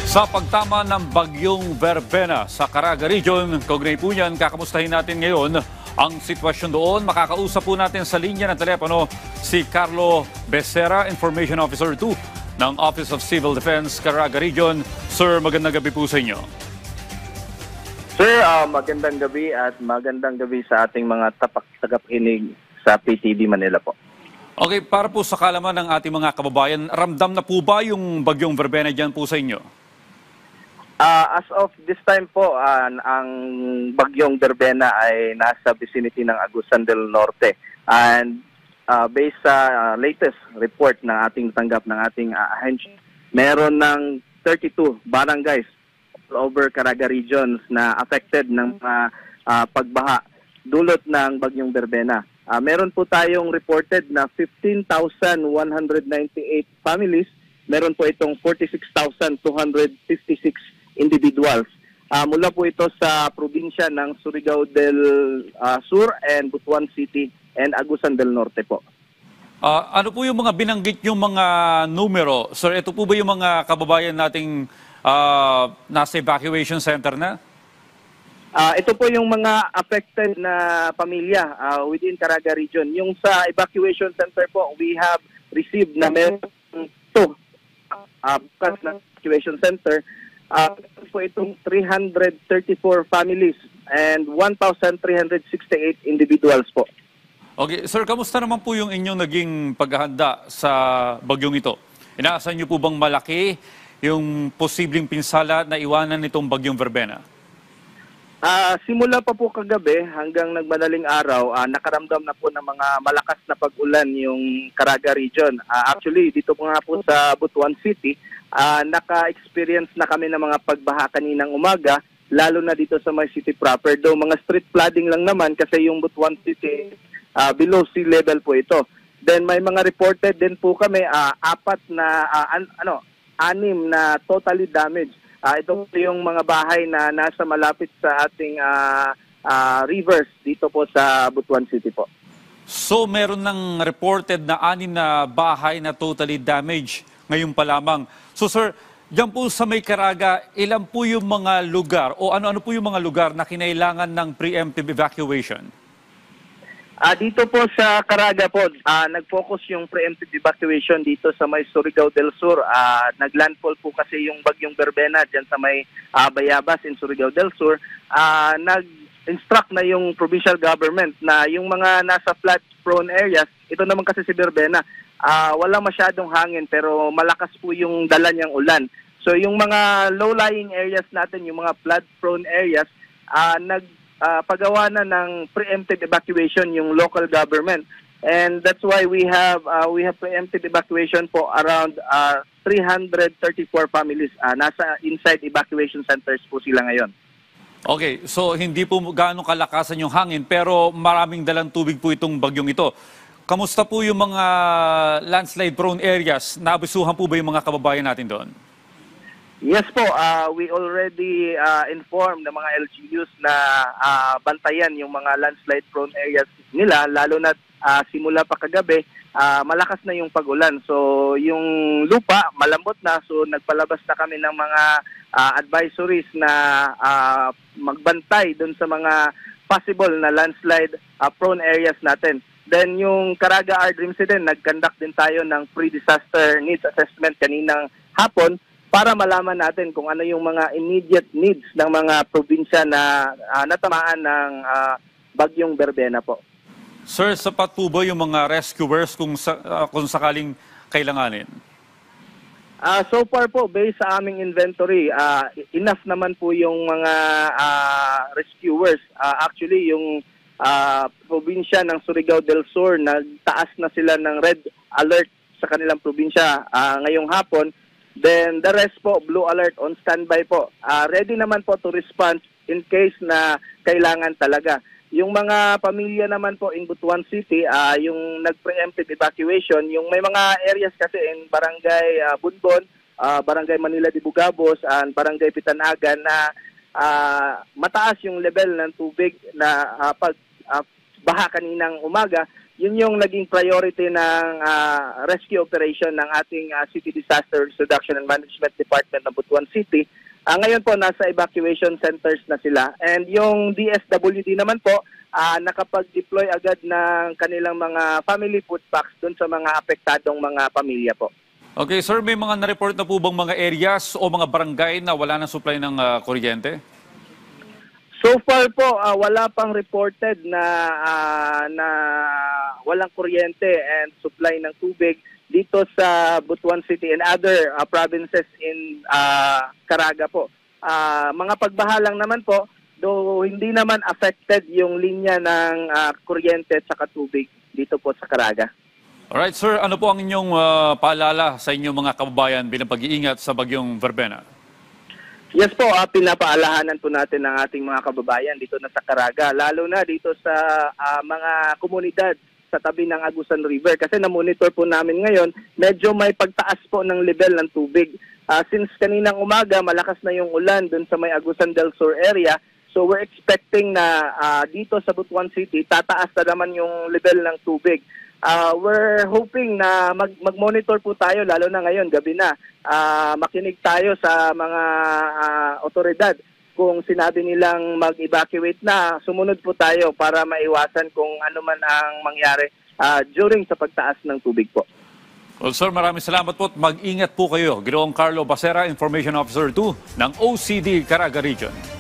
Sa pagtama ng bagyong Verbena sa Caraga Region, kaugnay po niyan, kakamustahin natin ngayon ang sitwasyon doon. Makakausap po natin sa linya ng telepono si Carlo Becerra, Information Officer 2 ng Office of Civil Defense, Caraga Region. Sir, magandang gabi po sa inyo. Sir, magandang gabi at magandang gabi sa ating mga tagapakinig sa PTV Manila po. Okay, para po sa kalaman ng ating mga kababayan, ramdam na po ba yung bagyong Verbena dyan po sa inyo? As of this time po, ang bagyong Verbena ay nasa vicinity ng Agusan del Norte. And based sa latest report na ating tanggap ng ating ahensya, meron ng 32 barangays all over Caraga regions na affected ng pagbaha dulot ng bagyong Verbena. Meron po tayong reported na 15,198 families. Meron po itong 46,256 individuals. Mula po ito sa probinsya ng Surigao del Sur and Butuan City and Agusan del Norte po. Ano po yung mga binanggit yung mga numero? Sir, ito po ba yung mga kababayan nating nasa evacuation center na? Ito po yung mga affected na pamilya within Caraga region. Yung sa evacuation center po, we have received na meron to bukas na evacuation center. Po itong 334 families and 1,368 individuals po. Okay, sir, kamusta naman po yung inyong naging paghahanda sa bagyong ito? Inaasahan niyo po bang malaki yung posibleng pinsala na iwanan nitong bagyong Verbena? Simula pa po kagabi hanggang nagmadaling araw, nakaramdam na po ng mga malakas na pag-ulan yung Caraga region. Actually, dito po nga po sa Butuan City, naka-experience na kami ng mga pagbaha kaninang umaga, lalo na dito sa my city proper. Though mga street flooding lang naman kasi yung Butuan City, below sea level po ito. Then may mga reported din po kami, anim na totally damaged. Ito po yung mga bahay na nasa malapit sa ating rivers dito po sa Butuan City po. So meron ng reported na 6 na bahay na totally damaged ngayon pa lamang. So sir, diyan po sa may Caraga, ilan po yung mga lugar o ano-ano po yung mga lugar na kinailangan ng preemptive evacuation? Dito po sa Caraga po, nag-focus yung preemptive evacuation dito sa may Surigao del Sur. Naglandfall po kasi yung bagyong Verbena dyan sa may Bayabas in Surigao del Sur. Nag-instruct na yung provincial government na yung mga nasa flood-prone areas, ito naman kasi si Verbena, wala masyadong hangin pero malakas po yung dala niyang ulan. So yung mga low-lying areas natin, yung mga flood-prone areas, pagawa na ng preemptive evacuation yung local government, and that's why we have preemptive evacuation po around 334 families. Nasa inside evacuation centers po sila ngayon. Okay, so hindi po gaano kalakasan yung hangin pero maraming dalang tubig po itong bagyong ito. Kamusta po yung mga landslide prone areas? Naabisuhan po ba yung mga kababayan natin doon? Yes po, we already informed ng mga LGUs na bantayan yung mga landslide prone areas nila, lalo na simula pa kagabi, malakas na yung pag-ulan. So yung lupa malambot na, so nagpalabas na kami ng mga advisories na magbantay dun sa mga possible na landslide prone areas natin. Then yung Caraga RDRIMC din, nag-conduct din tayo ng pre-disaster needs assessment kaninang hapon, para malaman natin kung ano yung mga immediate needs ng mga probinsya na natamaan ng bagyong Verbena po. Sir, sapat po ba yung mga rescuers kung sakaling kailanganin? So far po, based sa aming inventory, enough naman po yung mga rescuers. Actually, yung probinsya ng Surigao del Sur, nagtaas na sila ng red alert sa kanilang probinsya ngayong hapon. Then the rest po, blue alert on standby po. Ready naman po to respond in case na kailangan talaga. Yung mga pamilya naman po in Butuan City, yung nag-preemptive evacuation, yung may mga areas kasi in Barangay Bunbon, Barangay Manila de Bugabos, and Barangay Pitanagan na mataas yung level ng tubig na baha kaninang umaga. yun yung naging priority ng rescue operation ng ating City Disaster Reduction and Management Department ng Butuan City. Ngayon po, nasa evacuation centers na sila. And yung DSWD naman po, nakapag-deploy agad ng kanilang mga family food packs doon sa mga apektadong mga pamilya po. Okay, sir, may mga na-report na po bang mga areas o mga barangay na wala ng supply ng kuryente? So far po, wala pang reported na walang kuryente and supply ng tubig dito sa Butuan City and other provinces in Caraga po. Mga pagbahalang naman po, though hindi naman affected yung linya ng kuryente at saka tubig dito po sa Caraga. Alright, sir, ano po ang inyong paalala sa inyong mga kababayan bilang pag-iingat sa bagyong Verbena? Yes po, pinapaalahanan po natin ng ating mga kababayan dito na sa Caraga, lalo na dito sa mga komunidad sa tabi ng Agusan River. Kasi na-monitor po namin ngayon, medyo may pagtaas po ng level ng tubig. Since kaninang umaga, malakas na yung ulan dun sa may Agusan del Sur area. So we're expecting na dito sa Butuan City, tataas na naman yung level ng tubig. We're hoping na mag-monitor po tayo, lalo na ngayon, gabi na. Makinig tayo sa mga otoridad. Kung sinabi nilang mag-evacuate na, sumunod po tayo para maiwasan kung ano man ang mangyari during sa pagtaas ng tubig po. Well, sir, maraming salamat po at mag-ingat po kayo. Ginoong Carlo Basera, Information Officer 2 ng OCD Caraga Region.